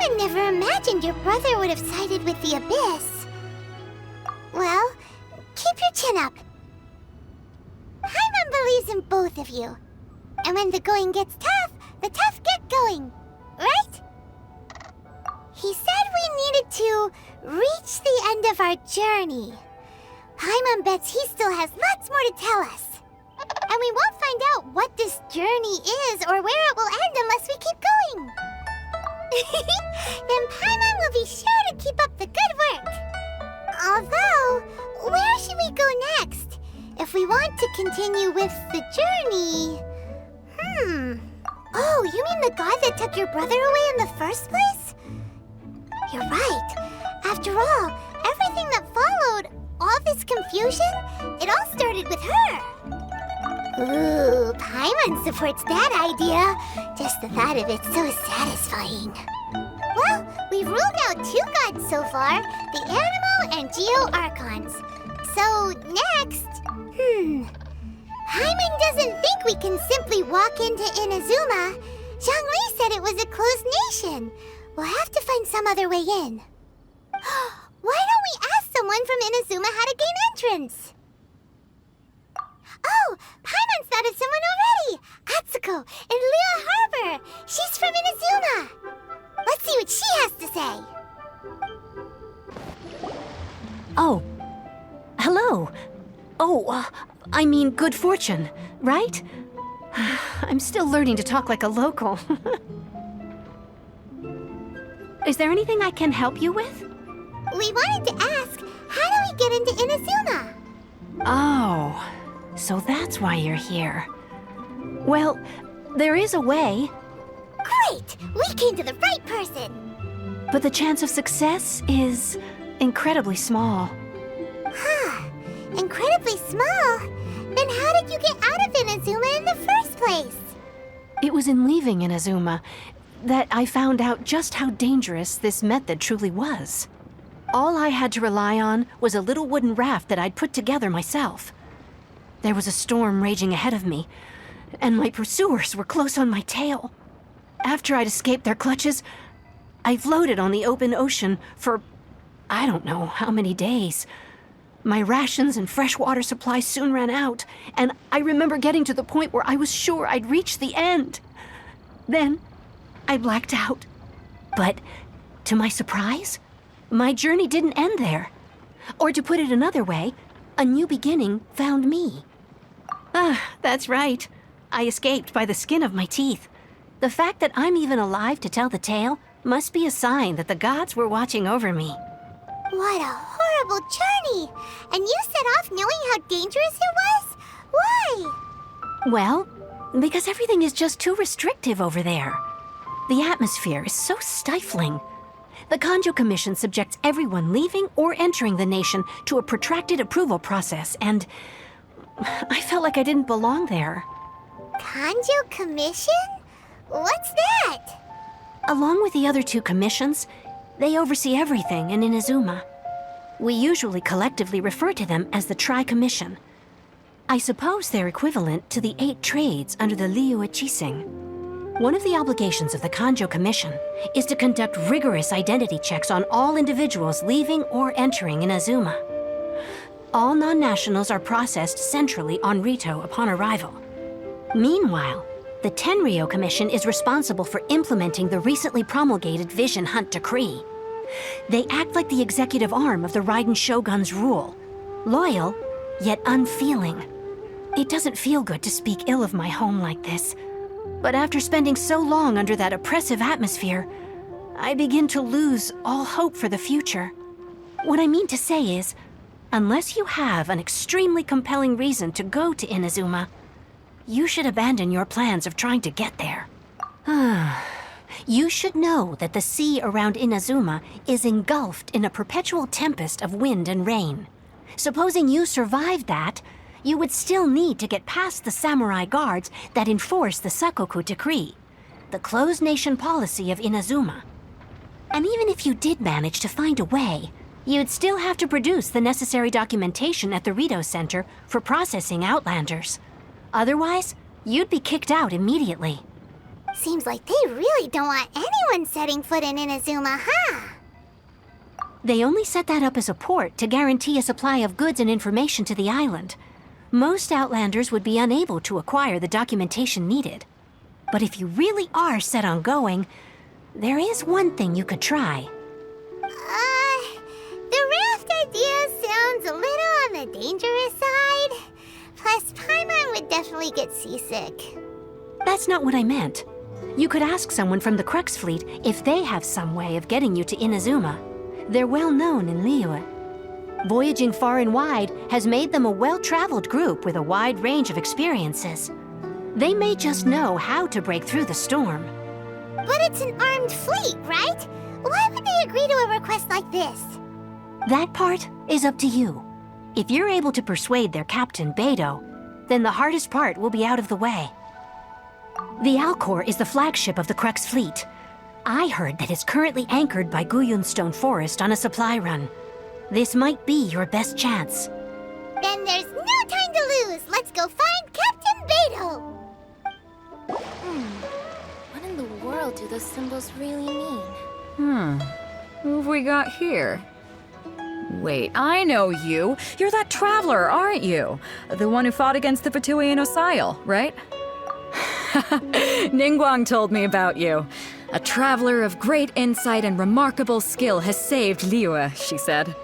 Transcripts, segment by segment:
Paimon never imagined your brother would have sided with the Abyss. Well, keep your chin up. Paimon believes in both of you. And when the going gets tough, the tough get going. Right? He said we needed to reach the end of our journey. Paimon bets he still has lots more to tell us. And we won't find out what this journey is or where it will end unless we keep going. Then Paimon will be sure to keep up the good work. Although, where should we go next? If we want to continue with the journey... Oh, you mean the god that took your brother away in the first place? You're right. After all, everything that followed, all this confusion, it all started with her. Ooh, Paimon supports that idea. Just the thought of it's so satisfying. Well, we've ruled out 2 gods so far, the Animo and Geo Archons. So, next... Paimon doesn't think we can simply walk into Inazuma. Zhongli said it was a closed nation. We'll have to find some other way in. Why don't we ask someone from Inazuma how to gain entrance? Oh, Paimon thought of someone already! Atsuko in Liyue Harbor! She's from Inazuma! Let's see what she has to say! Oh. Hello. Oh, I mean good fortune, right? I'm still learning to talk like a local. Is there anything I can help you with? We wanted to ask, how do we get into Inazuma? Oh, so that's why you're here. Well, there is a way. Great! We came to the right person! But the chance of success is incredibly small. Huh. Incredibly small? Then how did you get out of Inazuma in the first place? It was in leaving Inazuma that I found out just how dangerous this method truly was. All I had to rely on was a little wooden raft that I'd put together myself. There was a storm raging ahead of me, and my pursuers were close on my tail. After I'd escaped their clutches, I floated on the open ocean for I don't know how many days. My rations and fresh water supplies soon ran out, and I remember getting to the point where I was sure I'd reached the end. Then, I blacked out. But, to my surprise, my journey didn't end there. Or to put it another way, a new beginning found me. That's right. I escaped by the skin of my teeth. The fact that I'm even alive to tell the tale must be a sign that the gods were watching over me. What a horrible journey! And you set off knowing how dangerous it was? Why? Well, because everything is just too restrictive over there. The atmosphere is so stifling. The Kanjo Commission subjects everyone leaving or entering the nation to a protracted approval process, and I felt like I didn't belong there. Kanjo Commission? What's that? Along with the other 2 commissions, they oversee everything in Inazuma. We usually collectively refer to them as the Tri-Commission. I suppose they're equivalent to the 8 trades under the Liyue Chising. One of the obligations of the Kanjo Commission is to conduct rigorous identity checks on all individuals leaving or entering Inazuma. All non-nationals are processed centrally on Rito upon arrival. Meanwhile, the Tenryo Commission is responsible for implementing the recently promulgated Vision Hunt Decree. They act like the executive arm of the Raiden Shogun's rule. Loyal, yet unfeeling. It doesn't feel good to speak ill of my home like this. But after spending so long under that oppressive atmosphere, I begin to lose all hope for the future. What I mean to say is, unless you have an extremely compelling reason to go to Inazuma, you should abandon your plans of trying to get there. You should know that the sea around Inazuma is engulfed in a perpetual tempest of wind and rain. Supposing you survived that, you would still need to get past the samurai guards that enforce the Sakoku Decree, the closed nation policy of Inazuma. And even if you did manage to find a way, you'd still have to produce the necessary documentation at the Rito Center for processing Outlanders. Otherwise, you'd be kicked out immediately. Seems like they really don't want anyone setting foot in Inazuma, huh? They only set that up as a port to guarantee a supply of goods and information to the island. Most Outlanders would be unable to acquire the documentation needed. But if you really are set on going, there is one thing you could try. The raft idea sounds a little on the dangerous side. Plus, Paimon would definitely get seasick. That's not what I meant. You could ask someone from the Crux fleet if they have some way of getting you to Inazuma. They're well known in Liyue. Voyaging far and wide has made them a well-traveled group with a wide range of experiences. They may just know how to break through the storm. But it's an armed fleet, right? Why would they agree to a request like this? That part is up to you. If you're able to persuade their captain, Beidou, then the hardest part will be out of the way. The Alcor is the flagship of the Crux fleet. I heard that it's currently anchored by Guyunstone Forest on a supply run. This might be your best chance. Then there's no time to lose. Let's go find Captain Beidou. What in the world do those symbols really mean? Who have we got here? Wait, I know you. You're that traveler, aren't you? The one who fought against the Fatui Osile, right? Ningguang told me about you. A traveler of great insight and remarkable skill has saved Liyue, she said.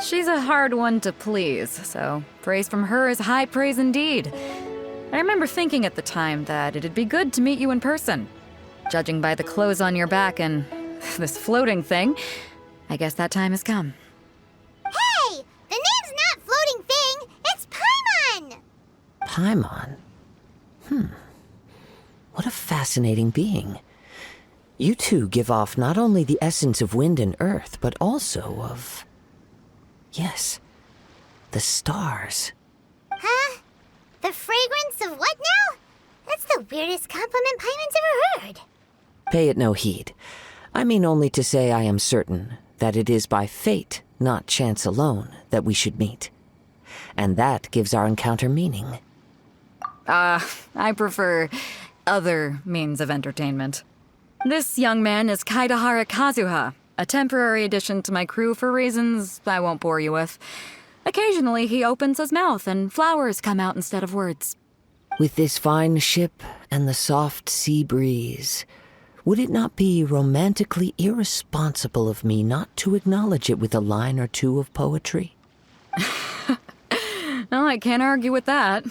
She's a hard one to please, so praise from her is high praise indeed. I remember thinking at the time that it'd be good to meet you in person. Judging by the clothes on your back and this floating thing, I guess that time has come. Hey! The name's not Floating Thing, it's Paimon! Paimon? What a fascinating being. You two give off not only the essence of wind and earth, but also of... yes, the stars. Huh? The fragrance of what now? That's the weirdest compliment Paimon's ever heard. Pay it no heed. I mean only to say I am certain that it is by fate, not chance alone, that we should meet. And that gives our encounter meaning. I prefer other means of entertainment. This young man is Kaidahara Kazuha, a temporary addition to my crew for reasons I won't bore you with. Occasionally he opens his mouth and flowers come out instead of words. With this fine ship and the soft sea breeze, would it not be romantically irresponsible of me not to acknowledge it with a line or two of poetry? Well, I can't argue with that.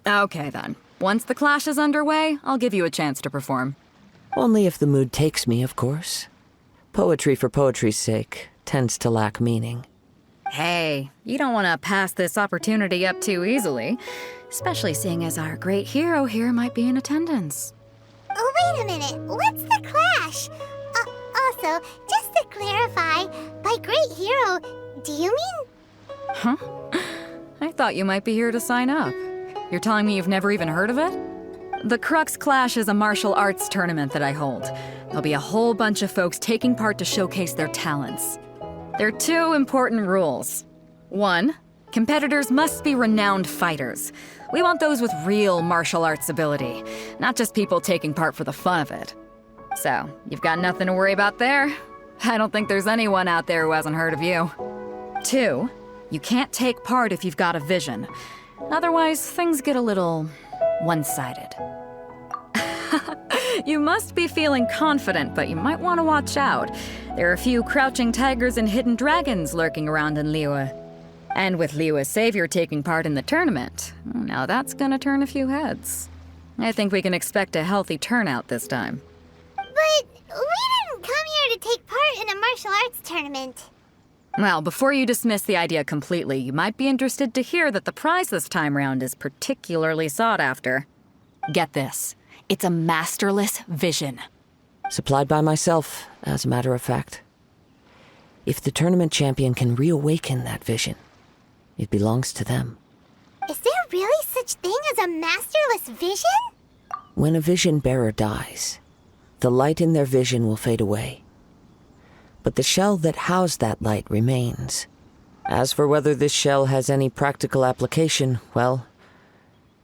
Okay then. Once the clash is underway, I'll give you a chance to perform. Only if the mood takes me, of course. Poetry for poetry's sake tends to lack meaning. Hey, you don't want to pass this opportunity up too easily, especially seeing as our great hero here might be in attendance. Oh, wait a minute. What's the clash? Also, just to clarify, by great hero, do you mean... Huh? I thought you might be here to sign up. You're telling me you've never even heard of it? The Crux Clash is a martial arts tournament that I hold. There'll be a whole bunch of folks taking part to showcase their talents. There are two important rules. 1, competitors must be renowned fighters. We want those with real martial arts ability, not just people taking part for the fun of it. So, you've got nothing to worry about there. I don't think there's anyone out there who hasn't heard of you. 2, you can't take part if you've got a vision. Otherwise, things get a little one-sided. You must be feeling confident, but you might want to watch out. There are a few crouching tigers and hidden dragons lurking around in Liyue. And with Liyue's savior taking part in the tournament, now that's gonna turn a few heads. I think we can expect a healthy turnout this time. But we didn't come here to take part in a martial arts tournament. Well, before you dismiss the idea completely, you might be interested to hear that the prize this time round is particularly sought after. Get this. It's a masterless vision. Supplied by myself, as a matter of fact. If the tournament champion can reawaken that vision, it belongs to them. Is there really such thing as a masterless vision? When a vision bearer dies, the light in their vision will fade away. But the shell that housed that light remains. As for whether this shell has any practical application, well,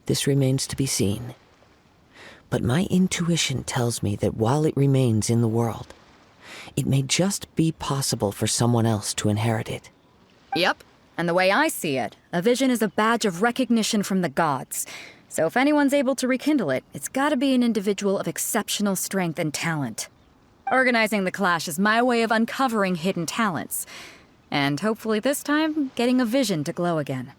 this remains to be seen. But my intuition tells me that while it remains in the world, it may just be possible for someone else to inherit it. Yep. And the way I see it, a vision is a badge of recognition from the gods. So if anyone's able to rekindle it, it's gotta be an individual of exceptional strength and talent. Organizing the clash is my way of uncovering hidden talents. And hopefully this time, getting a vision to glow again.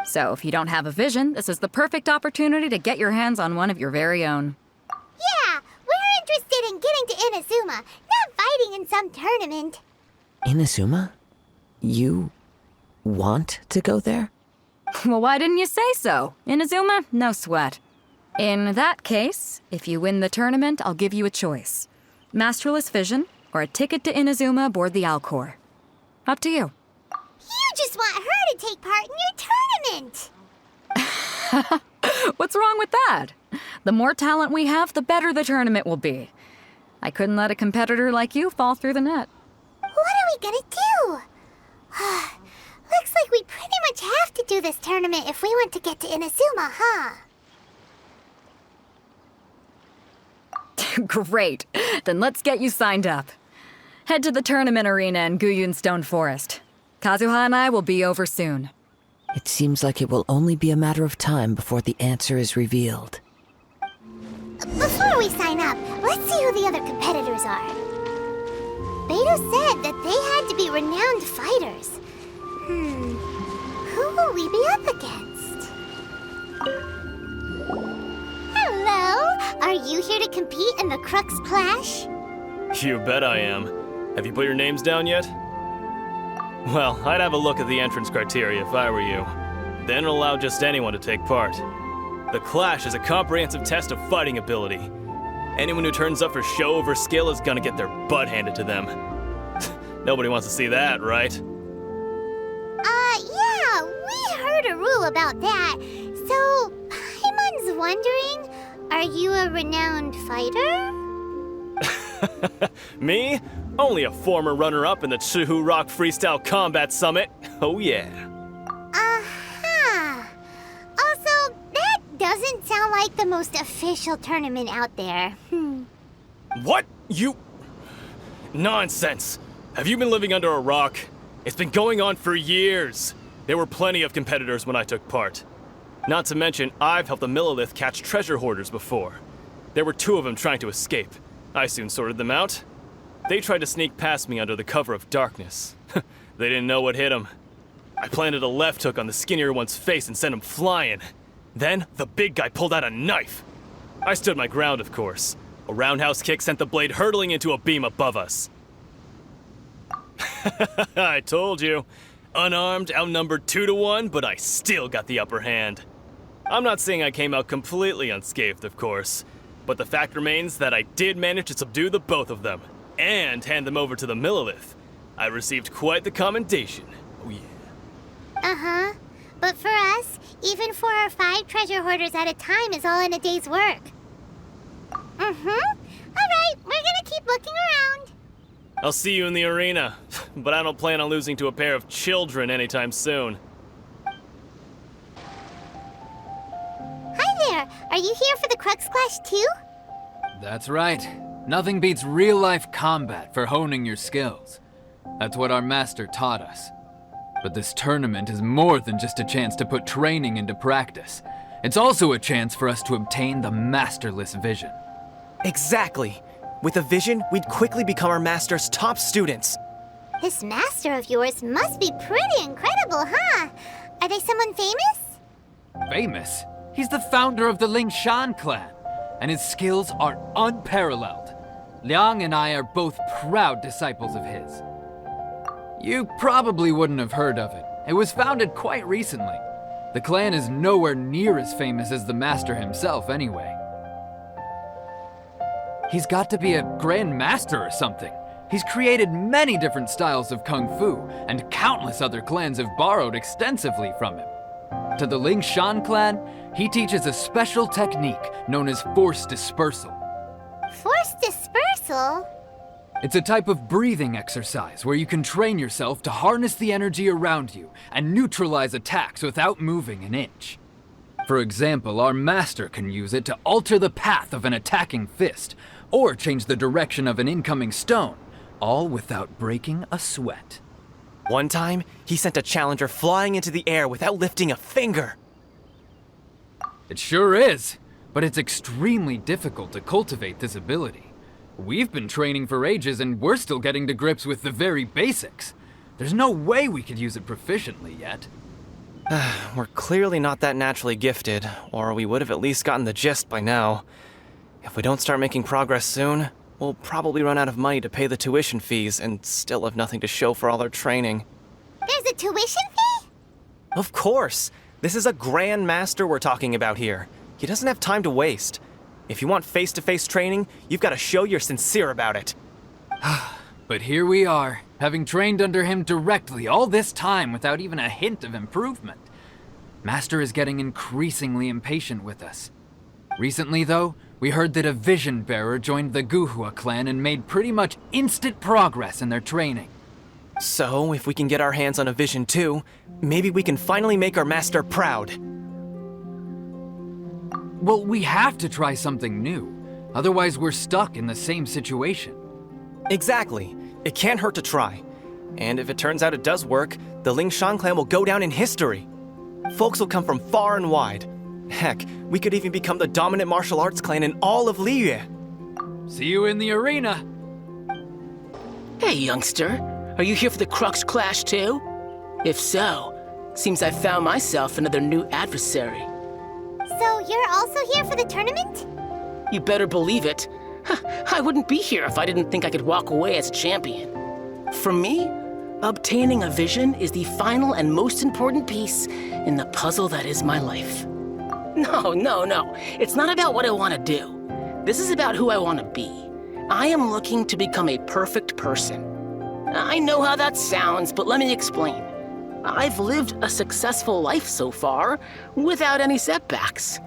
So if you don't have a vision, this is the perfect opportunity to get your hands on one of your very own. Yeah, we're interested in getting to Inazuma, not fighting in some tournament. Inazuma? You want to go there? Well, why didn't you say so? Inazuma, no sweat. In that case, if you win the tournament, I'll give you a choice. Masterless Vision, or a ticket to Inazuma aboard the Alcor. Up to you. You just want her to take part in your tournament! What's wrong with that? The more talent we have, the better the tournament will be. I couldn't let a competitor like you fall through the net. What are we gonna do? Looks like we pretty much have to do this tournament if we want to get to Inazuma, huh? Great. Then let's get you signed up. Head to the tournament arena in Guyun Stone Forest. Kazuha and I will be over soon. It seems like it will only be a matter of time before the answer is revealed. Before we sign up, let's see who the other competitors are. Beto said that they had to be renowned fighters. Who will we be up against? Hello! Are you here to compete in the Crux Clash? You bet I am. Have you put your names down yet? Well, I'd have a look at the entrance criteria if I were you. Then allow just anyone to take part. The Clash is a comprehensive test of fighting ability. Anyone who turns up for show over skill is gonna get their butt handed to them. Nobody wants to see that, right? Yeah, we heard a rule about that. So, Paimon's wondering, are you a renowned fighter? Me? Only a former runner-up in the Chihu Rock Freestyle Combat Summit. Oh yeah. Uh-huh. Also, that doesn't sound like the most official tournament out there. What? You... Nonsense. Have you been living under a rock? It's been going on for years. There were plenty of competitors when I took part. Not to mention, I've helped the Millilith catch treasure hoarders before. There were 2 of them trying to escape. I soon sorted them out. They tried to sneak past me under the cover of darkness. They didn't know what hit them. I planted a left hook on the skinnier one's face and sent him flying. Then, the big guy pulled out a knife. I stood my ground, of course. A roundhouse kick sent the blade hurtling into a beam above us. I told you. Unarmed, outnumbered 2 to 1, but I still got the upper hand. I'm not saying I came out completely unscathed, of course, but the fact remains that I did manage to subdue the both of them, and hand them over to the Millilith. I received quite the commendation. Oh yeah. Uh-huh. But for us, even 4 or 5 treasure hoarders at a time is all in a day's work. Alright, we're gonna keep looking around. I'll see you in the arena, but I don't plan on losing to a pair of children anytime soon. Hi there, are you here for the Crux Clash too? That's right. Nothing beats real-life combat for honing your skills. That's what our master taught us. But this tournament is more than just a chance to put training into practice. It's also a chance for us to obtain the masterless vision. Exactly. With a vision, we'd quickly become our master's top students. This master of yours must be pretty incredible, huh? Are they someone famous? Famous? He's the founder of the Lingshan clan, and his skills are unparalleled. Liang and I are both proud disciples of his. You probably wouldn't have heard of it. It was founded quite recently. The clan is nowhere near as famous as the master himself anyway. He's got to be a grand master or something. He's created many different styles of kung fu, and countless other clans have borrowed extensively from him. To the Lingshan clan, he teaches a special technique known as force dispersal. Force dispersal? It's a type of breathing exercise where you can train yourself to harness the energy around you and neutralize attacks without moving an inch. For example, our master can use it to alter the path of an attacking fist, or change the direction of an incoming stone, all without breaking a sweat. One time, he sent a challenger flying into the air without lifting a finger. It sure is, but it's extremely difficult to cultivate this ability. We've been training for ages and we're still getting to grips with the very basics. There's no way we could use it proficiently yet. We're clearly not that naturally gifted, or we would have at least gotten the gist by now. If we don't start making progress soon, we'll probably run out of money to pay the tuition fees and still have nothing to show for all our training. There's a tuition fee? Of course! This is a Grand Master we're talking about here. He doesn't have time to waste. If you want face-to-face training, you've got to show you're sincere about it. But here we are, having trained under him directly all this time without even a hint of improvement. Master is getting increasingly impatient with us. Recently, though, we heard that a vision bearer joined the Guhua clan and made pretty much instant progress in their training. So, if we can get our hands on a vision too, maybe we can finally make our master proud. Well, we have to try something new. Otherwise, we're stuck in the same situation. Exactly. It can't hurt to try. And if it turns out it does work, the Lingshan clan will go down in history. Folks will come from far and wide. Heck, we could even become the dominant martial arts clan in all of Liyue. See you in the arena. Hey, youngster. Are you here for the Crux Clash too? If so, seems I found myself another new adversary. So you're also here for the tournament? You better believe it. I wouldn't be here if I didn't think I could walk away as a champion. For me, obtaining a vision is the final and most important piece in the puzzle that is my life. No. It's not about what I want to do. This is about who I want to be. I am looking to become a perfect person. I know how that sounds, but let me explain. I've lived a successful life so far, without any setbacks.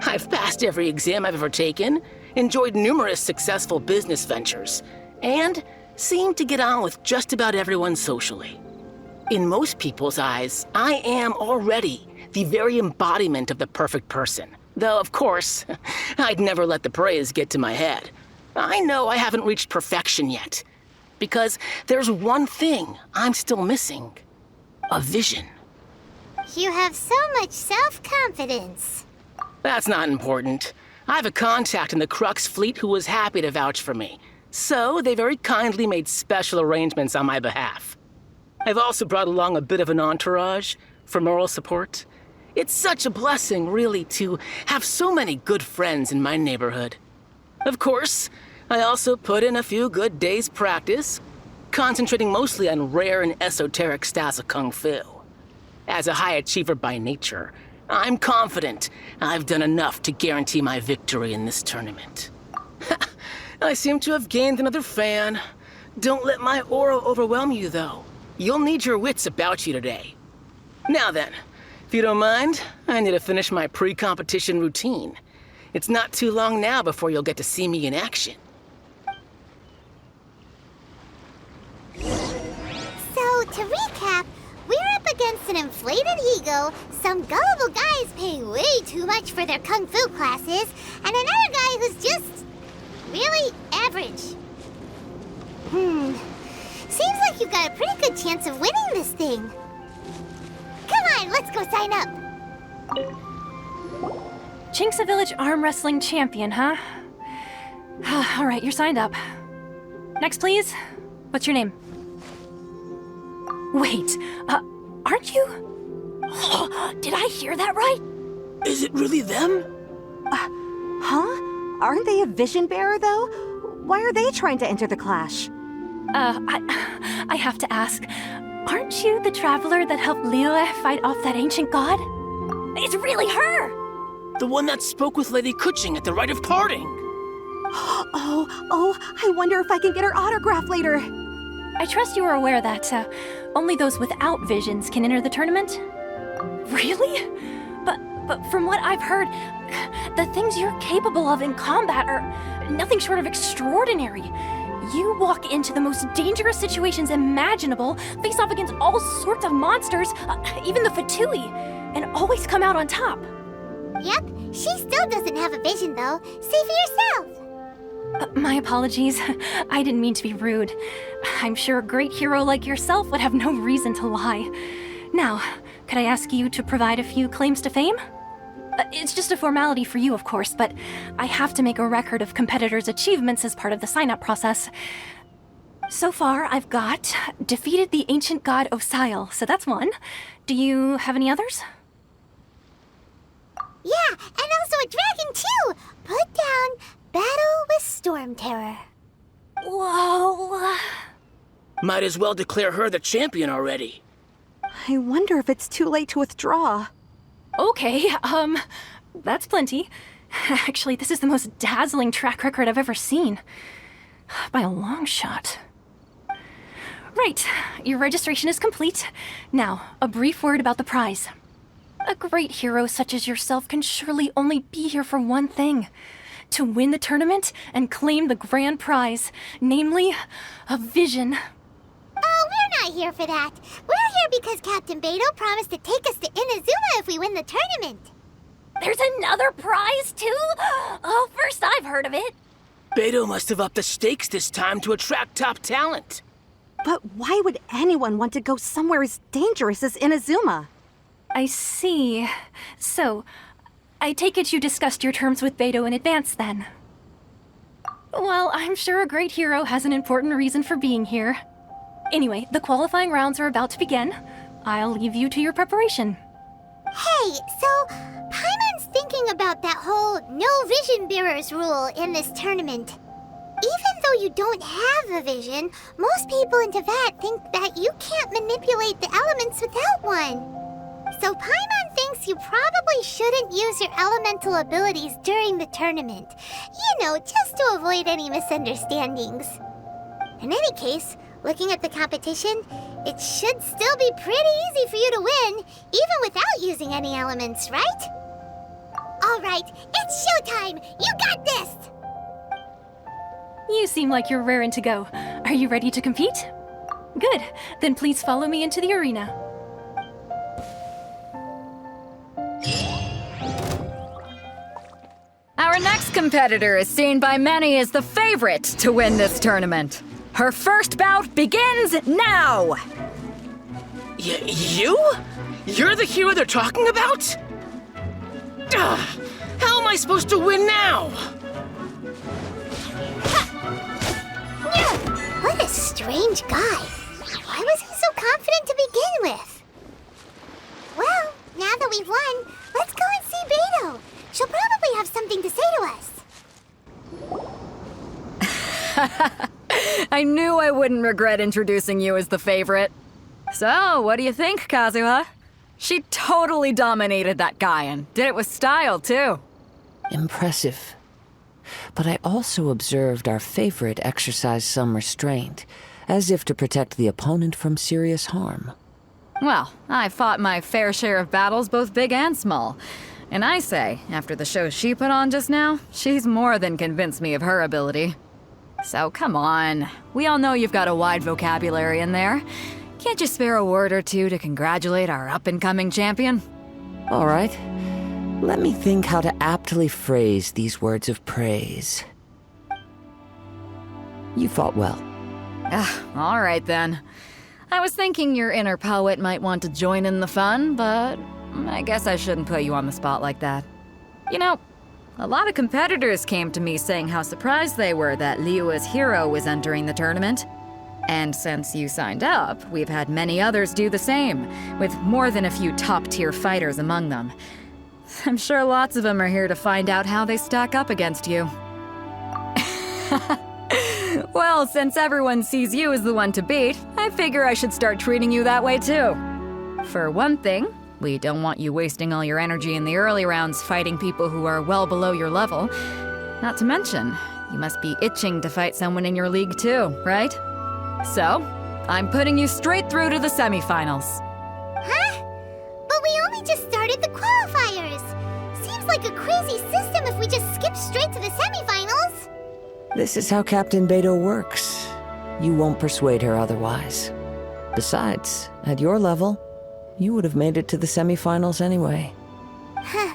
I've passed every exam I've ever taken, enjoyed numerous successful business ventures, and seemed to get on with just about everyone socially. In most people's eyes, I am already the very embodiment of the perfect person. Though, of course, I'd never let the praise get to my head. I know I haven't reached perfection yet, because there's one thing I'm still missing. A vision. You have so much self-confidence. That's not important. I have a contact in the Crux fleet who was happy to vouch for me, so they very kindly made special arrangements on my behalf. I've also brought along a bit of an entourage for moral support. It's such a blessing, really, to have so many good friends in my neighborhood. Of course, I also put in a few good days' practice, concentrating mostly on rare and esoteric styles of Kung Fu. As a high achiever by nature, I'm confident I've done enough to guarantee my victory in this tournament. I seem to have gained another fan. Don't let my aura overwhelm you, though. You'll need your wits about you today. Now then, if you don't mind, I need to finish my pre-competition routine. It's not too long now before you'll get to see me in action. So, to recap, we're up against an inflated ego, some gullible guys paying way too much for their kung fu classes, and another guy who's just really average. Seems like you've got a pretty good chance of winning this thing. Come on, let's go sign up. Chinksa Village Arm Wrestling Champion, huh? All right, you're signed up. Next, please. What's your name? Wait, aren't you? Did I hear that right? Is it really them? Huh? Aren't they a vision bearer, though? Why are they trying to enter the clash? I have to ask, aren't you the traveler that helped Liyue fight off that ancient god? It's really her! The one that spoke with Lady Kuching at the rite of parting. Oh, I wonder if I can get her autograph later. I trust you are aware that only those without visions can enter the tournament? Really? But from what I've heard, the things you're capable of in combat are nothing short of extraordinary. You walk into the most dangerous situations imaginable, face off against all sorts of monsters, even the Fatui, and always come out on top. Yep, she still doesn't have a vision though. Say for yourself. My apologies. I didn't mean to be rude. I'm sure a great hero like yourself would have no reason to lie. Now, could I ask you to provide a few claims to fame? It's just a formality for you, of course, but I have to make a record of competitors' achievements as part of the sign-up process. So far, I've got defeated the ancient god Osile, so that's one. Do you have any others? Yeah, and also a dragon too! Put down Battle with Storm Terror. Whoa! Might as well declare her the champion already. I wonder if it's too late to withdraw. Okay, that's plenty. Actually, this is the most dazzling track record I've ever seen. By a long shot. Right, your registration is complete. Now, a brief word about the prize. A great hero such as yourself can surely only be here for one thing. To win the tournament and claim the grand prize, namely, a vision. Oh, we're not here for that. We're here because Captain Beidou promised to take us to Inazuma if we win the tournament. There's another prize, too? Oh, first I've heard of it. Beidou must have upped the stakes this time to attract top talent. But why would anyone want to go somewhere as dangerous as Inazuma? I see. So, I take it you discussed your terms with Beidou in advance, then? Well, I'm sure a great hero has an important reason for being here. Anyway, the qualifying rounds are about to begin. I'll leave you to your preparation. Hey, so Paimon's thinking about that whole no vision bearers rule in this tournament. Even though you don't have a vision, most people in Teyvat think that you can't manipulate the elements without one. So Paimon thinks you probably shouldn't use your elemental abilities during the tournament. You know, just to avoid any misunderstandings. In any case, looking at the competition, it should still be pretty easy for you to win, even without using any elements, right? Alright, it's showtime! You got this! You seem like you're raring to go. Are you ready to compete? Good. Then please follow me into the arena. Our next competitor is seen by many as the favorite to win this tournament. Her first bout begins now! You? You're the hero they're talking about? Ugh, how am I supposed to win now? What a strange guy. Why was he so confident to begin with? Well, now that we've won, let's go and see Beidou. She'll probably have something to say to us. I knew I wouldn't regret introducing you as the favorite. So, what do you think, Kazuha? She totally dominated that guy and did it with style, too. Impressive. But I also observed our favorite exercise some restraint, as if to protect the opponent from serious harm. Well, I fought my fair share of battles, both big and small. And I say, after the show she put on just now, she's more than convinced me of her ability. So come on, we all know you've got a wide vocabulary in there. Can't you spare a word or two to congratulate our up-and-coming champion? All right. Let me think how to aptly phrase these words of praise. You fought well. All right then. I was thinking your inner poet might want to join in the fun, but I guess I shouldn't put you on the spot like that. You know, a lot of competitors came to me saying how surprised they were that Liyue's hero was entering the tournament. And since you signed up, we've had many others do the same, with more than a few top-tier fighters among them. I'm sure lots of them are here to find out how they stack up against you. Well, since everyone sees you as the one to beat, I figure I should start treating you that way too. For one thing, we don't want you wasting all your energy in the early rounds fighting people who are well below your level. Not to mention, you must be itching to fight someone in your league too, right? So, I'm putting you straight through to the semifinals. Huh? But we only just started the qualifiers. Seems like a crazy system if we just skip straight to the semifinals. This is how Captain Beidou works. You won't persuade her otherwise. Besides, at your level, you would have made it to the semifinals anyway. Huh.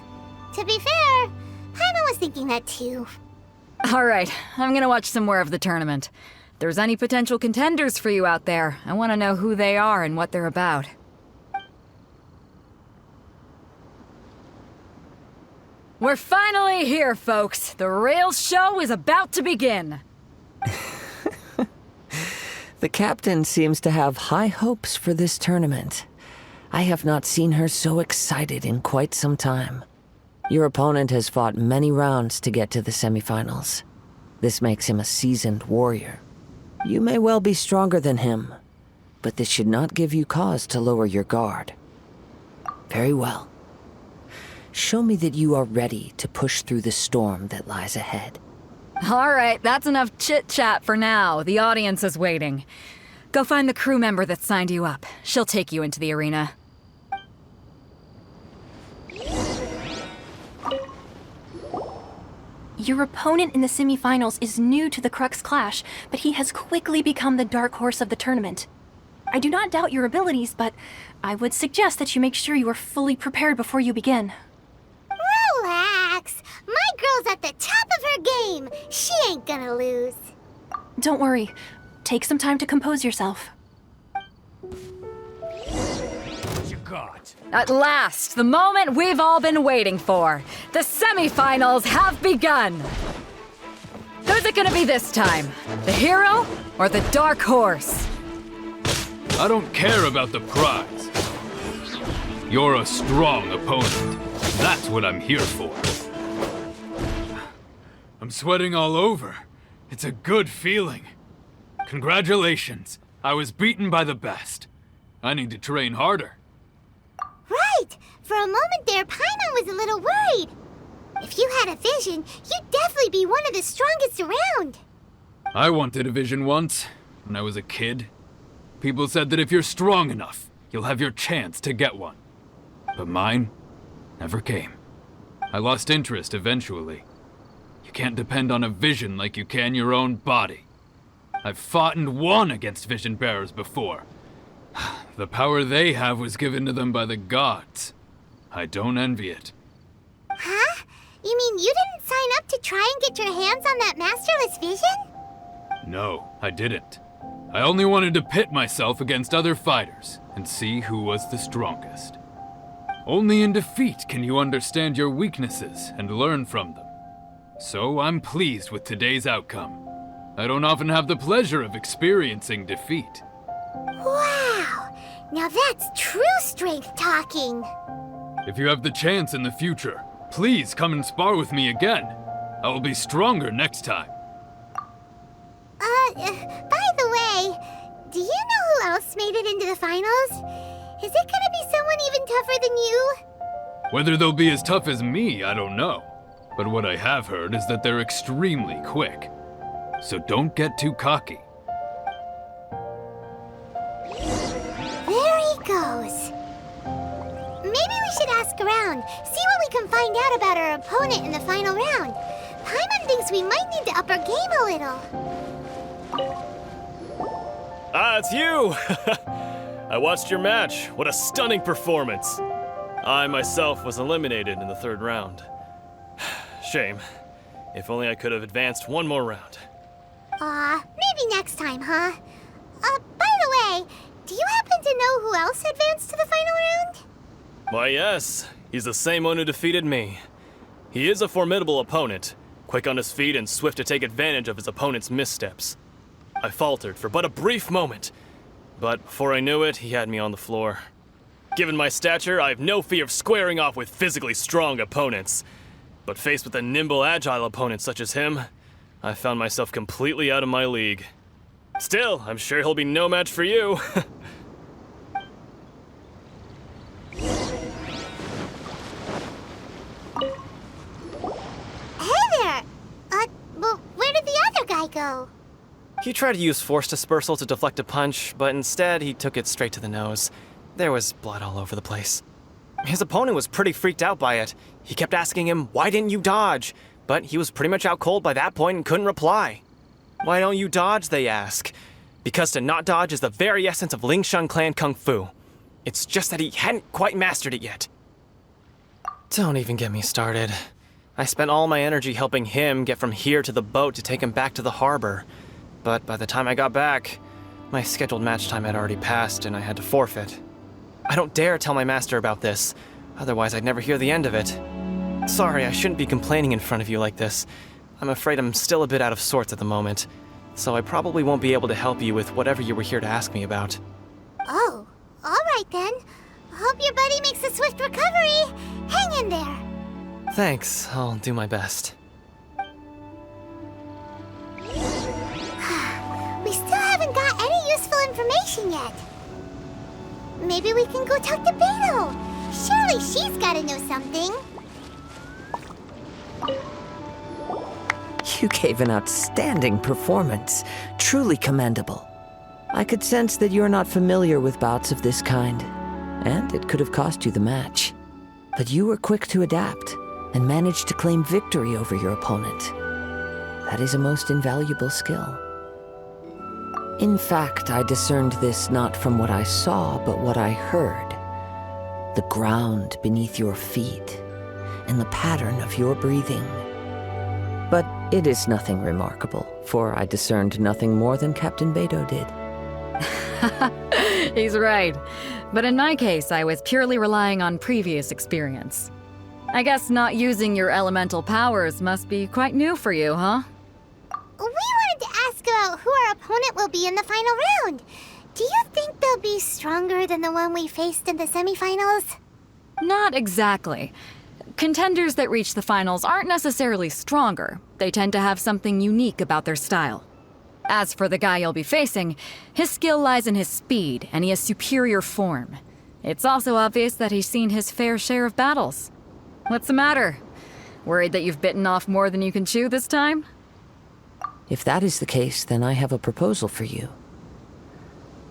To be fair, Paimon was thinking that too. All right, I'm gonna watch some more of the tournament. If there's any potential contenders for you out there, I want to know who they are and what they're about. We're finally here, folks. The rail show is about to begin. The captain seems to have high hopes for this tournament. I have not seen her so excited in quite some time. Your opponent has fought many rounds to get to the semifinals. This makes him a seasoned warrior. You may well be stronger than him, but this should not give you cause to lower your guard. Very well. Show me that you are ready to push through the storm that lies ahead. All right, that's enough chit-chat for now. The audience is waiting. Go find the crew member that signed you up. She'll take you into the arena. Your opponent in the semifinals is new to the Crux Clash, but he has quickly become the dark horse of the tournament. I do not doubt your abilities, but I would suggest that you make sure you are fully prepared before you begin. Relax. My girl's at the top of her game. She ain't gonna lose. Don't worry. Take some time to compose yourself. At last, the moment we've all been waiting for. The semifinals have begun. Who's it gonna be this time? The hero or the dark horse? I don't care about the prize. You're a strong opponent. That's what I'm here for. I'm sweating all over. It's a good feeling. Congratulations. I was beaten by the best. I need to train harder. Right. For a moment there, Paimon was a little worried. If you had a vision, you'd definitely be one of the strongest around. I wanted a vision once, when I was a kid. People said that if you're strong enough, you'll have your chance to get one. But mine never came. I lost interest eventually. You can't depend on a vision like you can your own body. I've fought and won against vision bearers before. The power they have was given to them by the gods. I don't envy it. Huh? You mean you didn't sign up to try and get your hands on that masterless vision? No, I didn't. I only wanted to pit myself against other fighters and see who was the strongest. Only in defeat can you understand your weaknesses and learn from them. So I'm pleased with today's outcome. I don't often have the pleasure of experiencing defeat. Wow! Now that's true strength talking. If you have the chance in the future, please come and spar with me again. I will be stronger next time. By the way, do you know who else made it into the finals? Is it gonna be someone even tougher than you? Whether they'll be as tough as me, I don't know. But what I have heard is that they're extremely quick. So don't get too cocky. There he goes. Maybe we should ask around, see what we can find out about our opponent in the final round. Paimon thinks we might need to up our game a little. Ah, it's you! I watched your match. What a stunning performance. I myself was eliminated in the third round. Shame. If only I could have advanced one more round. Maybe next time, huh? By the way, do you happen to know who else advanced to the final round? Why, yes. He's the same one who defeated me. He is a formidable opponent, quick on his feet and swift to take advantage of his opponent's missteps. I faltered for but a brief moment, but before I knew it, he had me on the floor. Given my stature, I have no fear of squaring off with physically strong opponents. But faced with a nimble, agile opponent such as him, I found myself completely out of my league. Still, I'm sure he'll be no match for you. Hey there! Well, where did the other guy go? He tried to use force dispersal to deflect a punch, but instead he took it straight to the nose. There was blood all over the place. His opponent was pretty freaked out by it. He kept asking him, "Why didn't you dodge?" But he was pretty much out cold by that point and couldn't reply. "Why don't you dodge?" they ask. Because to not dodge is the very essence of Lingshan clan kung fu. It's just that he hadn't quite mastered it yet. Don't even get me started. I spent all my energy helping him get from here to the boat to take him back to the harbor. But by the time I got back, my scheduled match time had already passed and I had to forfeit. I don't dare tell my master about this, otherwise I'd never hear the end of it. Sorry, I shouldn't be complaining in front of you like this. I'm afraid I'm still a bit out of sorts at the moment, so I probably won't be able to help you with whatever you were here to ask me about. Oh, alright then. Hope your buddy makes a swift recovery. Hang in there. Thanks, I'll do my best. We still haven't got any useful information yet. Maybe we can go talk to Beto. Surely she's gotta know something. You gave an outstanding performance. Truly commendable. I could sense that you're not familiar with bouts of this kind, and it could have cost you the match. But you were quick to adapt, and managed to claim victory over your opponent. That is a most invaluable skill. In fact, I discerned this not from what I saw, but what I heard. The ground beneath your feet, and the pattern of your breathing. But it is nothing remarkable, for I discerned nothing more than Captain Beto did. He's right. But in my case, I was purely relying on previous experience. I guess not using your elemental powers must be quite new for you, huh? We wanted to ask about who our opponent will be in the final round. Do you think they'll be stronger than the one we faced in the semifinals? Not exactly. Contenders that reach the finals aren't necessarily stronger. They tend to have something unique about their style. As for the guy you'll be facing, his skill lies in his speed, and he has superior form. It's also obvious that he's seen his fair share of battles. What's the matter? Worried that you've bitten off more than you can chew this time? If that is the case, then I have a proposal for you.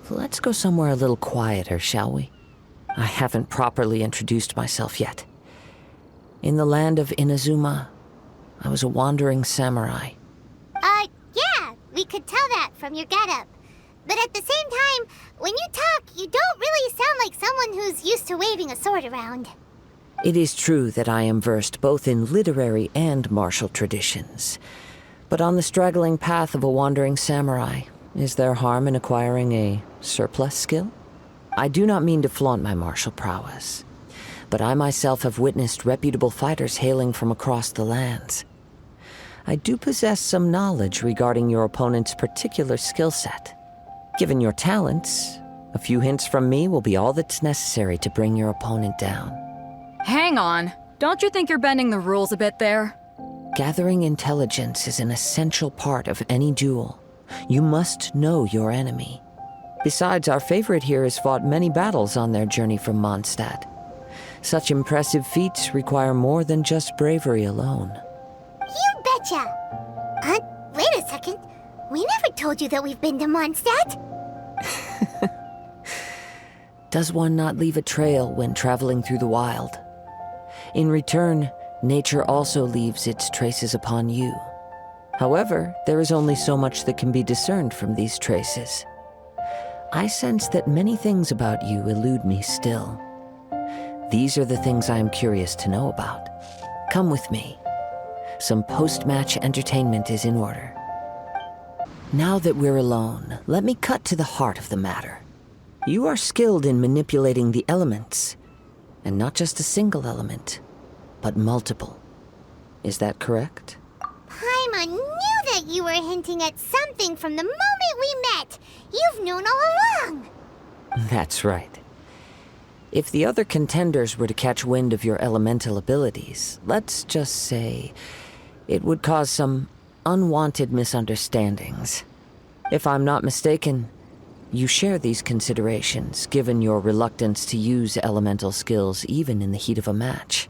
Let's go somewhere a little quieter, shall we? I haven't properly introduced myself yet. In the land of Inazuma, I was a wandering samurai. Yeah, we could tell that from your getup. But at the same time, when you talk, you don't really sound like someone who's used to waving a sword around. It is true that I am versed both in literary and martial traditions. But on the straggling path of a wandering samurai, is there harm in acquiring a surplus skill? I do not mean to flaunt my martial prowess, but I myself have witnessed reputable fighters hailing from across the lands. I do possess some knowledge regarding your opponent's particular skill set. Given your talents, a few hints from me will be all that's necessary to bring your opponent down. Hang on. Don't you think you're bending the rules a bit there? Gathering intelligence is an essential part of any duel. You must know your enemy. Besides, our favorite here has fought many battles on their journey from Mondstadt. Such impressive feats require more than just bravery alone. You betcha! Wait a second. We never told you that we've been to Mondstadt. Does one not leave a trail when traveling through the wild? In return, nature also leaves its traces upon you. However, there is only so much that can be discerned from these traces. I sense that many things about you elude me still. These are the things I am curious to know about. Come with me. Some post-match entertainment is in order. Now that we're alone, let me cut to the heart of the matter. You are skilled in manipulating the elements, and not just a single element, but multiple. Is that correct? Paimon knew that you were hinting at something from the moment we met. You've known all along. That's right. If the other contenders were to catch wind of your elemental abilities, let's just say it would cause some unwanted misunderstandings. If I'm not mistaken, you share these considerations, given your reluctance to use elemental skills even in the heat of a match.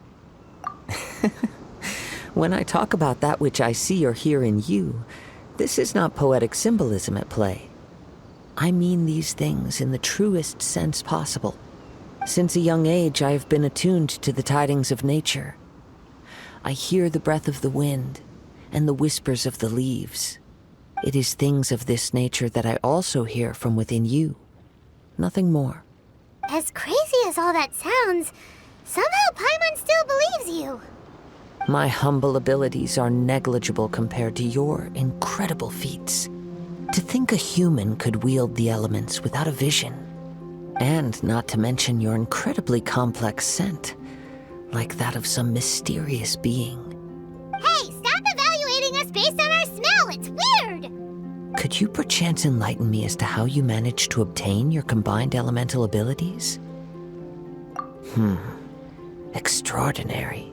When I talk about that which I see or hear in you, this is not poetic symbolism at play. I mean these things in the truest sense possible. Since a young age, I have been attuned to the tidings of nature. I hear the breath of the wind and the whispers of the leaves. It is things of this nature that I also hear from within you. Nothing more. As crazy as all that sounds, Somehow Paimon still believes you. My humble abilities are negligible compared to your incredible feats. To think a human could wield the elements without a vision. And not to mention your incredibly complex scent, like that of some mysterious being. Hey, stop evaluating us based on our smell! It's weird! Could you perchance enlighten me as to how you managed to obtain your combined elemental abilities? Extraordinary.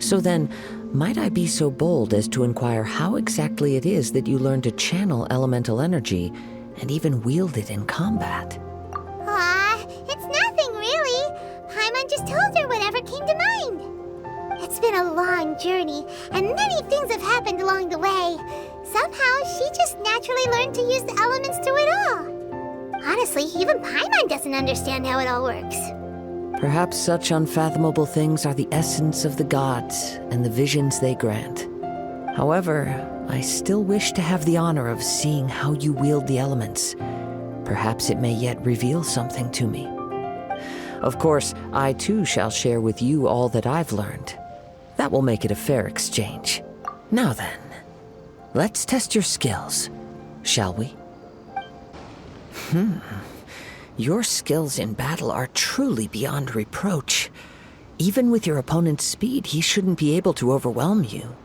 So then, might I be so bold as to inquire how exactly it is that you learned to channel elemental energy and even wield it in combat? It's nothing really. Paimon just told her whatever came to mind. It's been a long journey, and many things have happened along the way. Somehow, she just naturally learned to use the elements through it all. Honestly, even Paimon doesn't understand how it all works. Perhaps such unfathomable things are the essence of the gods and the visions they grant. However, I still wish to have the honor of seeing how you wield the elements. Perhaps it may yet reveal something to me. Of course, I too shall share with you all that I've learned. That will make it a fair exchange. Now then, let's test your skills, shall we? Your skills in battle are truly beyond reproach. Even with your opponent's speed, he shouldn't be able to overwhelm you.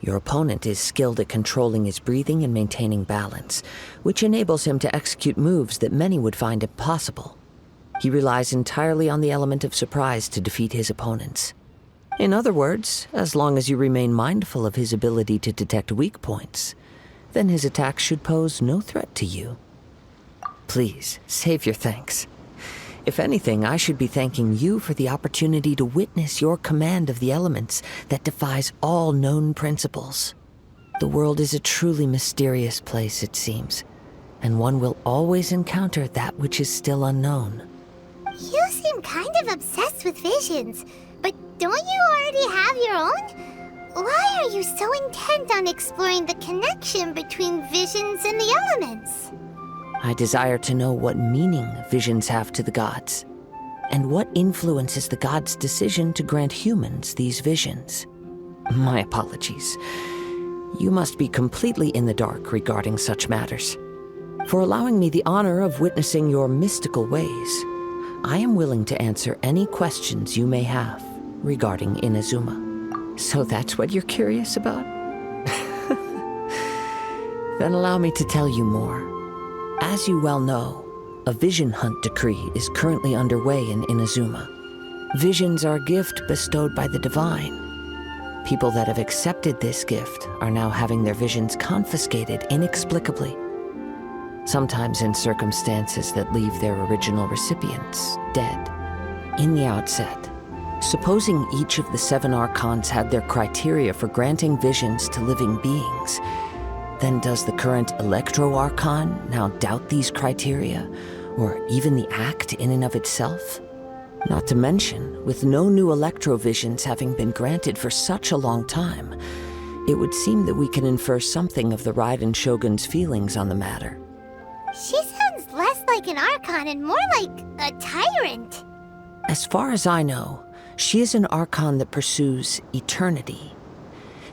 Your opponent is skilled at controlling his breathing and maintaining balance, which enables him to execute moves that many would find impossible. He relies entirely on the element of surprise to defeat his opponents. In other words, as long as you remain mindful of his ability to detect weak points, then his attacks should pose no threat to you. Please, save your thanks. If anything, I should be thanking you for the opportunity to witness your command of the elements that defies all known principles. The world is a truly mysterious place, it seems, and one will always encounter that which is still unknown. You seem kind of obsessed with visions, but don't you already have your own? Why are you so intent on exploring the connection between visions and the elements? I desire to know what meaning visions have to the gods, and what influences the gods' decision to grant humans these visions. My apologies. You must be completely in the dark regarding such matters. For allowing me the honor of witnessing your mystical ways, I am willing to answer any questions you may have regarding Inazuma. So that's what you're curious about? Then allow me to tell you more. As you well know, a vision hunt decree is currently underway in Inazuma. Visions are a gift bestowed by the divine. People that have accepted this gift are now having their visions confiscated inexplicably. Sometimes in circumstances that leave their original recipients dead. In the outset, supposing each of the 7 archons had their criteria for granting visions to living beings, then does the current Electro Archon now doubt these criteria, or even the act in and of itself? Not to mention, with no new Electro visions having been granted for such a long time, it would seem that we can infer something of the Raiden Shogun's feelings on the matter. She sounds less like an Archon and more like a tyrant. As far as I know, she is an Archon that pursues eternity.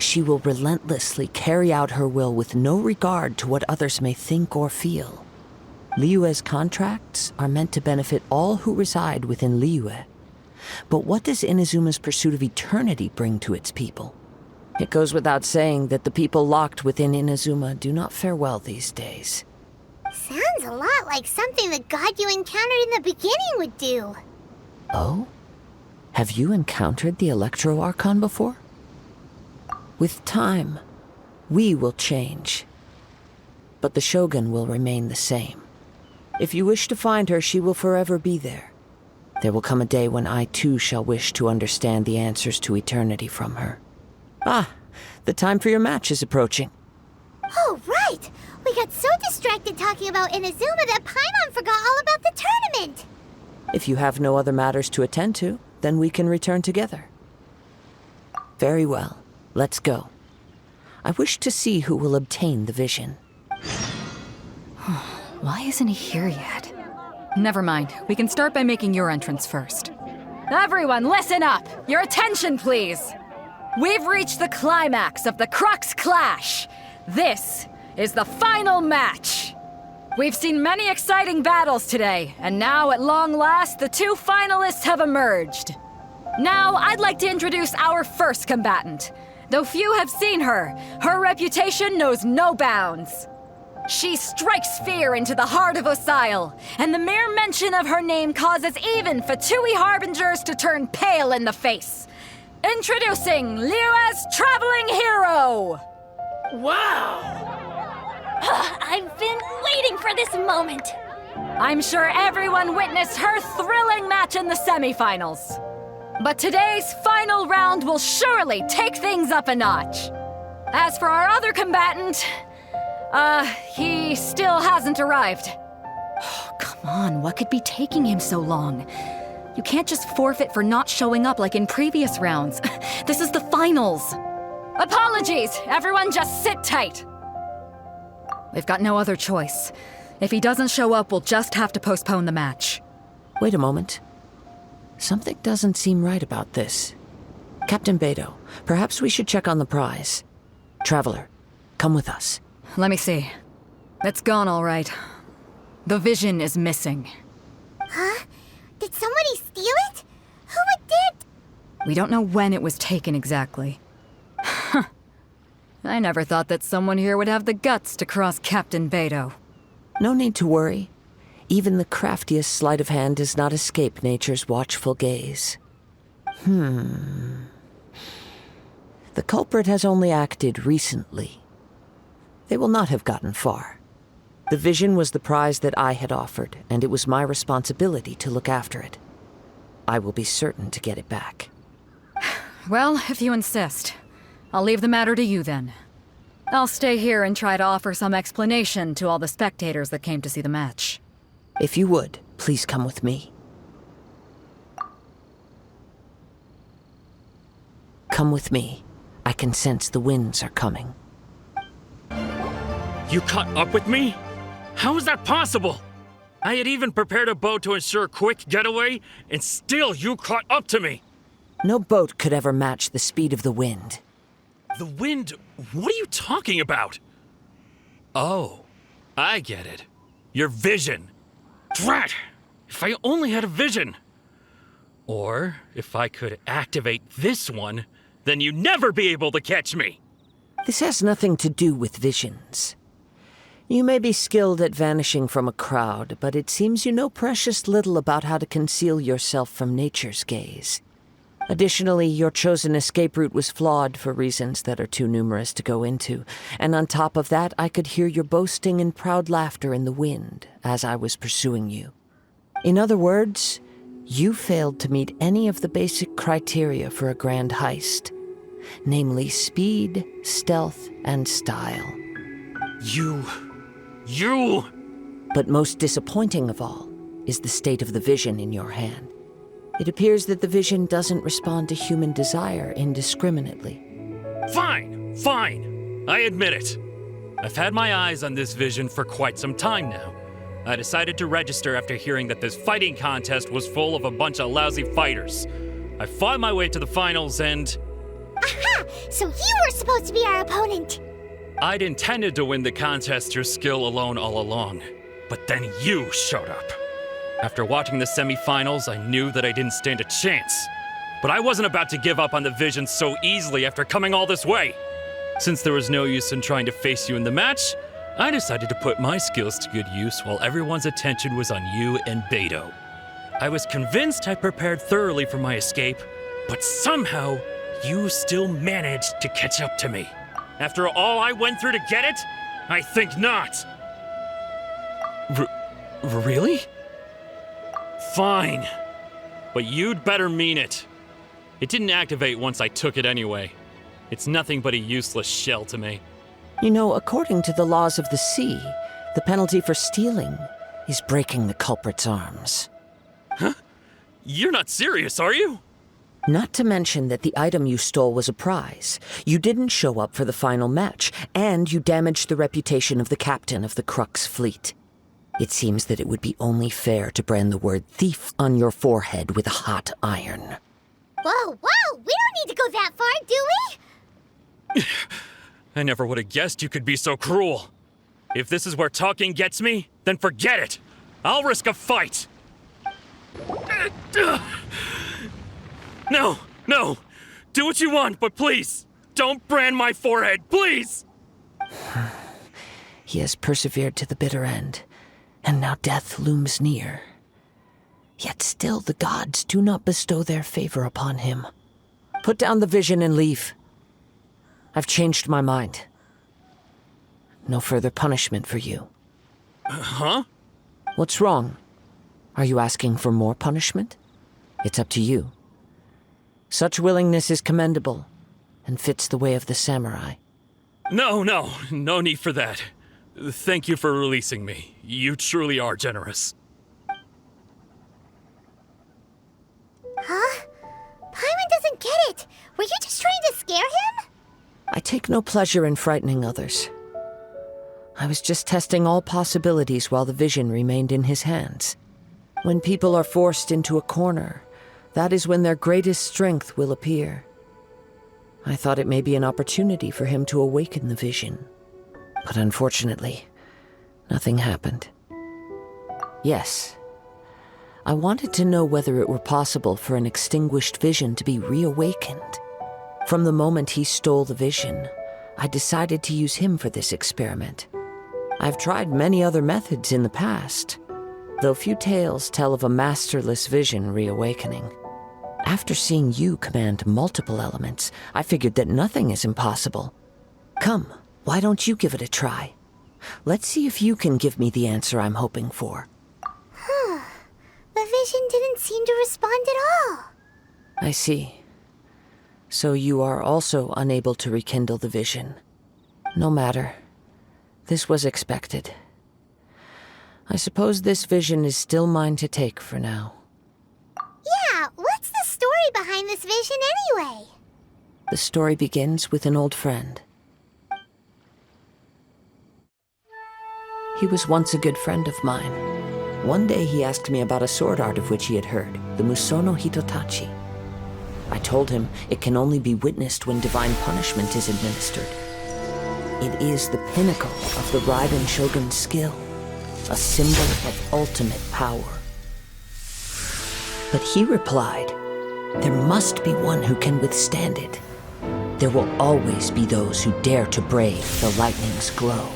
She will relentlessly carry out her will with no regard to what others may think or feel. Liyue's contracts are meant to benefit all who reside within Liyue. But what does Inazuma's pursuit of eternity bring to its people? It goes without saying that the people locked within Inazuma do not fare well these days. Sounds a lot like something the god you encountered in the beginning would do. Oh? Have you encountered the Electro Archon before? With time, we will change. But the Shogun will remain the same. If you wish to find her, she will forever be there. There will come a day when I too shall wish to understand the answers to eternity from her. Ah, the time for your match is approaching. Oh, right! We got so distracted talking about Inazuma that Paimon forgot all about the tournament! If you have no other matters to attend to, then we can return together. Very well. Let's go. I wish to see who will obtain the vision. Why isn't he here yet? Never mind. We can start by making your entrance first. Everyone, listen up! Your attention, please! We've reached the climax of the Crux Clash! This is the final match! We've seen many exciting battles today, and now, at long last, the two finalists have emerged. Now, I'd like to introduce our first combatant. Though few have seen her, her reputation knows no bounds. She strikes fear into the heart of Osile, and the mere mention of her name causes even Fatui harbingers to turn pale in the face. Introducing Liyue's traveling hero! Wow! I've been waiting for this moment. I'm sure everyone witnessed her thrilling match in the semifinals. But today's final round will surely take things up a notch. As for our other combatant, he still hasn't arrived. Oh, come on, what could be taking him so long? You can't just forfeit for not showing up like in previous rounds. This is the finals. Apologies, everyone just sit tight. We've got no other choice. If he doesn't show up, we'll just have to postpone the match. Wait a moment. Something doesn't seem right about this. Captain Beto, perhaps we should check on the prize. Traveler, come with us. Let me see. It's gone all right. The vision is missing. Huh? Did somebody steal it? Who would did? We don't know when it was taken exactly. I never thought that someone here would have the guts to cross Captain Beto. No need to worry. Even the craftiest sleight of hand does not escape nature's watchful gaze. The culprit has only acted recently. They will not have gotten far. The vision was the prize that I had offered, and it was my responsibility to look after it. I will be certain to get it back. Well, if you insist. I'll leave the matter to you then. I'll stay here and try to offer some explanation to all the spectators that came to see the match. If you would, please come with me. Come with me. I can sense the winds are coming. You caught up with me? How is that possible? I had even prepared a boat to ensure a quick getaway, and still you caught up to me. No boat could ever match the speed of the wind. The wind? What are you talking about? Oh, I get it. Your vision. Drat! If I only had a vision. Or if I could activate this one, then you'd never be able to catch me. This has nothing to do with visions. You may be skilled at vanishing from a crowd, but it seems you know precious little about how to conceal yourself from nature's gaze. Additionally, your chosen escape route was flawed for reasons that are too numerous to go into, and on top of that, I could hear your boasting and proud laughter in the wind as I was pursuing you. In other words, you failed to meet any of the basic criteria for a grand heist, namely speed, stealth, and style. You... But most disappointing of all is the state of the vision in your hand. It appears that the vision doesn't respond to human desire indiscriminately. Fine. I admit it. I've had my eyes on this vision for quite some time now. I decided to register after hearing that this fighting contest was full of a bunch of lousy fighters. I fought my way to the finals and... Aha! So you were supposed to be our opponent! I'd intended to win the contest through skill alone all along. But then you showed up. After watching the semifinals, I knew that I didn't stand a chance. But I wasn't about to give up on the vision so easily after coming all this way. Since there was no use in trying to face you in the match, I decided to put my skills to good use while everyone's attention was on you and Beto. I was convinced I prepared thoroughly for my escape, but somehow, you still managed to catch up to me. After all I went through to get it? I think not. Really? Fine. But you'd better mean it. It didn't activate once I took it anyway. It's nothing but a useless shell to me. You know, according to the laws of the sea, the penalty for stealing is breaking the culprit's arms. Huh? You're not serious, are you? Not to mention that the item you stole was a prize. You didn't show up for the final match, and you damaged the reputation of the captain of the Crux fleet. It seems that it would be only fair to brand the word thief on your forehead with a hot iron. Whoa, whoa! We don't need to go that far, do we? I never would have guessed you could be so cruel. If this is where talking gets me, then forget it. I'll risk a fight. No, no. Do what you want, but please, don't brand my forehead, please! He has persevered to the bitter end, and now death looms near. Yet still the gods do not bestow their favor upon him. Put down the vision and leave. I've changed my mind. No further punishment for you. Huh? What's wrong? Are you asking for more punishment? It's up to you. Such willingness is commendable, and fits the way of the samurai. No need for that. Thank you for releasing me. You truly are generous. Huh? Paimon doesn't get it. Were you just trying to scare him? I take no pleasure in frightening others. I was just testing all possibilities while the vision remained in his hands. When people are forced into a corner, that is when their greatest strength will appear. I thought it may be an opportunity for him to awaken the vision. But unfortunately, nothing happened. Yes, I wanted to know whether it were possible for an extinguished vision to be reawakened. From the moment he stole the vision, I decided to use him for this experiment. I've tried many other methods in the past, though few tales tell of a masterless vision reawakening. After seeing you command multiple elements, I figured that nothing is impossible. Come, why don't you give it a try? Let's see if you can give me the answer I'm hoping for. The vision didn't seem to respond at all. I see. So you are also unable to rekindle the vision. No matter. This was expected. I suppose this vision is still mine to take for now. Yeah, what's the story behind this vision anyway? The story begins with an old friend. He was once a good friend of mine. One day he asked me about a sword art of which he had heard, the Musono Hitotachi. I told him it can only be witnessed when divine punishment is administered. It is the pinnacle of the Raiden Shogun's skill, a symbol of ultimate power. But he replied, there must be one who can withstand it. There will always be those who dare to brave the lightning's glow.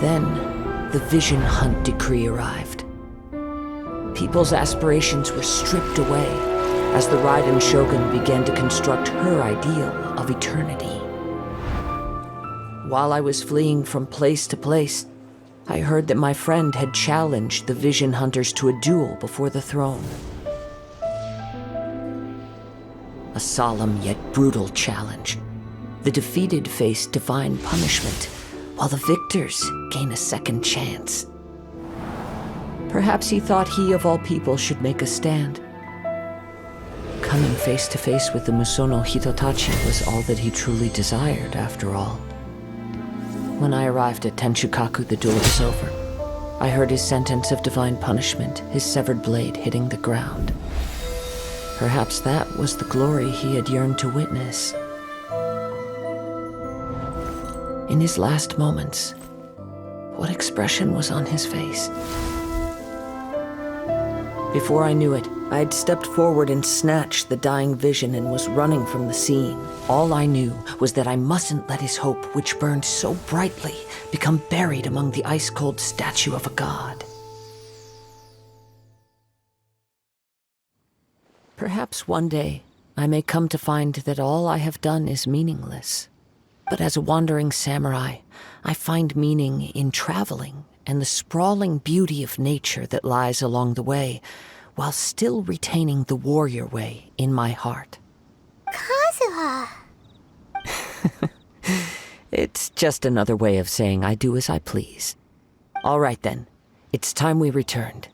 Then, the Vision Hunt decree arrived. People's aspirations were stripped away as the Raiden Shogun began to construct her ideal of eternity. While I was fleeing from place to place, I heard that my friend had challenged the Vision Hunters to a duel before the throne. A solemn yet brutal challenge. The defeated face divine punishment, while the victors gain a second chance. Perhaps he thought he of all people should make a stand. Coming face to face with the Musono Hitotachi was all that he truly desired, after all. When I arrived at Tenshukaku, the duel was over. I heard his sentence of divine punishment, his severed blade hitting the ground. Perhaps that was the glory he had yearned to witness. In his last moments, what expression was on his face? Before I knew it, I had stepped forward and snatched the dying vision and was running from the scene. All I knew was that I mustn't let his hope, which burned so brightly, become buried among the ice-cold statue of a god. Perhaps one day, I may come to find that all I have done is meaningless. But as a wandering samurai, I find meaning in traveling and the sprawling beauty of nature that lies along the way, while still retaining the warrior way in my heart. Kazuha! It's just another way of saying I do as I please. All right then, it's time we returned.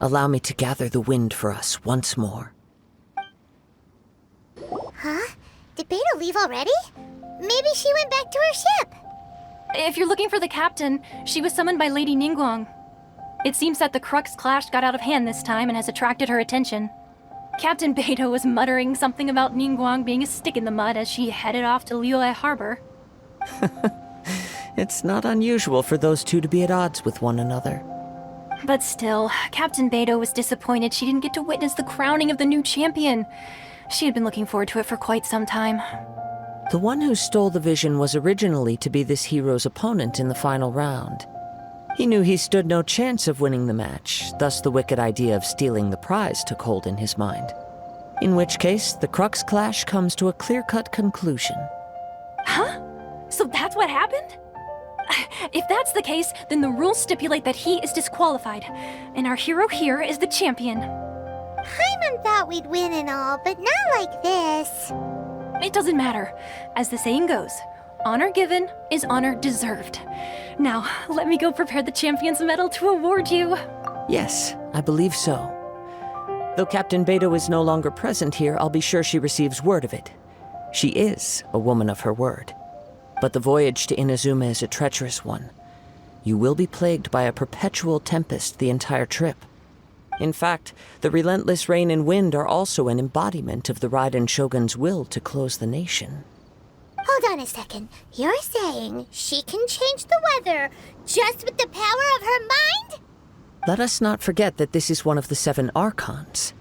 Allow me to gather the wind for us once more. Huh? Did Beta leave already? Maybe she went back to her ship. If you're looking for the captain, she was summoned by Lady Ningguang. It seems that the Crux Clash got out of hand this time and has attracted her attention. Captain Beidou was muttering something about Ningguang being a stick in the mud as she headed off to Liyue Harbor. It's not unusual for those two to be at odds with one another. But still, Captain Beidou was disappointed she didn't get to witness the crowning of the new champion. She had been looking forward to it for quite some time. The one who stole the vision was originally to be this hero's opponent in the final round. He knew he stood no chance of winning the match, thus the wicked idea of stealing the prize took hold in his mind. In which case, the Crux Clash comes to a clear-cut conclusion. Huh? So that's what happened? If that's the case, then the rules stipulate that he is disqualified, and our hero here is the champion. Paimon thought we'd win and all, but not like this. It doesn't matter. As the saying goes, honor given is honor deserved. Now, let me go prepare the champion's medal to award you. Yes, I believe so. Though Captain Beidou is no longer present here, I'll be sure she receives word of it. She is a woman of her word. But the voyage to Inazuma is a treacherous one. You will be plagued by a perpetual tempest the entire trip. In fact, the relentless rain and wind are also an embodiment of the Raiden Shogun's will to close the nation. Hold on a second. You're saying she can change the weather just with the power of her mind? Let us not forget that this is one of the 7 Archons.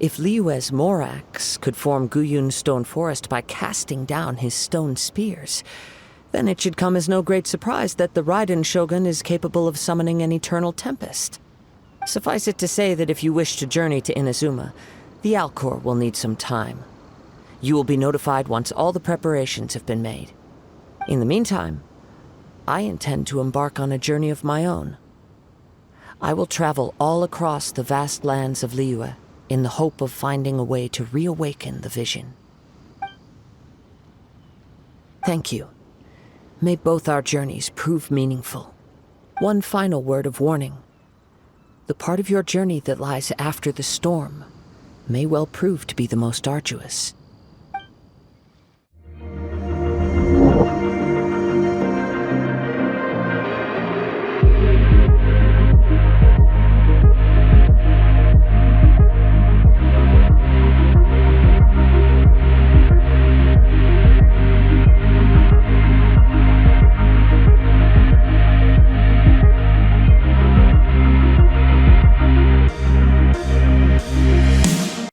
If Liyue's Morax could form Guyun's stone forest by casting down his stone spears, then it should come as no great surprise that the Raiden Shogun is capable of summoning an eternal tempest. Suffice it to say that if you wish to journey to Inazuma, the Alcor will need some time. You will be notified once all the preparations have been made. In the meantime, I intend to embark on a journey of my own. I will travel all across the vast lands of Liyue in the hope of finding a way to reawaken the vision. Thank you. May both our journeys prove meaningful. One final word of warning. The part of your journey that lies after the storm may well prove to be the most arduous.